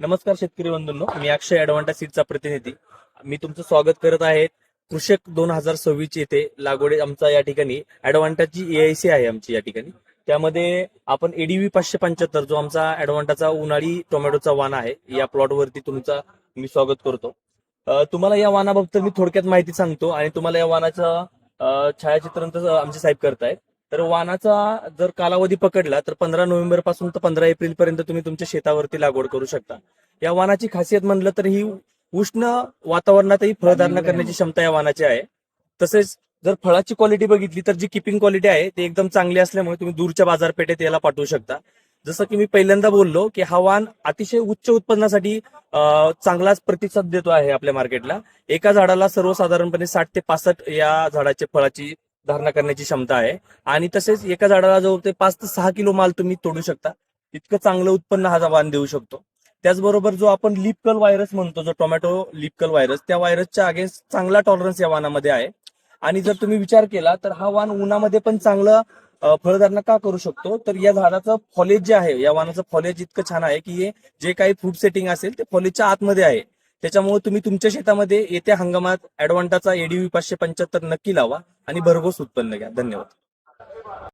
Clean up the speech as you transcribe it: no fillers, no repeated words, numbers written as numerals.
नमस्कार शेतकरी बंधूंनो, मी अक्षय ॲडव्हान्टा सीडचा प्रतिनिधी. मी तुमचं स्वागत करत आहे कृषक 2026 येथे लागवड आमचा या ठिकाणी ॲडव्हान्टाची एआयसी आहे आमची या ठिकाणी. त्यामध्ये आपण एडीव्ही 575 जो आमचा ॲडव्हान्टाचा उन्हाळी टोमॅटोचा वाण आहे, या प्लॉटवरती तुमचा मी स्वागत करतो. तुम्हाला या वाणाबद्दल मी थोडक्यात माहिती सांगतो आणि तुम्हाला या वाणाचं छायाचित्रण तर आमचे साहेब करतायत. तर वाणाचा जर कालावधी पकडला तर 15 नोव्हेंबर पासून तर 15 एप्रिल पर्यंत तुम्ही तुमच्या शेतावरती लागवड करू शकता. या वाणाची खासियत म्हणलं तर ही उष्ण वातावरणातही फळधारणा करण्याची क्षमता या वाणाची आहे. तसेच जर फळाची क्वालिटी बघितली तर जी किपिंग क्वालिटी आहे ती एकदम चांगली असल्यामुळे तुम्ही दूरच्या बाजारपेठेत याला पाठवू शकता. जसं की मी पहिल्यांदा बोललो की हा वाण अतिशय उच्च उत्पन्नासाठी चांगलाच प्रतिसाद देतो आहे आपल्या मार्केटला. एका झाडाला सर्वसाधारणपणे 60 ते 65 या झाडाच्या फळाची धारणा करण्याची क्षमता आहे आणि तसेच एका झाडाला जवळ ते 5 ते 6 किलो माल तुम्ही तोडू शकता. इतकं चांगलं उत्पन्न हा वाण देऊ शकतो. त्याचबरोबर जो आपण लिपकल व्हायरस म्हणतो, जो टोमॅटो लिपकल व्हायरस, त्या व्हायरसच्या अगेन्स्ट चांगला टॉलरन्स या वाणामध्ये आहे. आणि जर तुम्ही विचार केला तर हा वाण उन्हामध्ये पण चांगलं फळधारणा का करू शकतो, तर या झाडाचं फॉलेज जे आहे, या वाणाचं फॉलेज इतकं छान आहे की हे जे काही फूड सेटिंग असेल ते फॉलेजच्या आतमध्ये आहे. त्याच्यामुळे तुम्ही तुमच्या शेतामध्ये येत्या हंगामात ॲडव्हान्टाचा एडीव्ही 575 नक्की लावा आणि भरघोस उत्पन्न घ्या. धन्यवाद.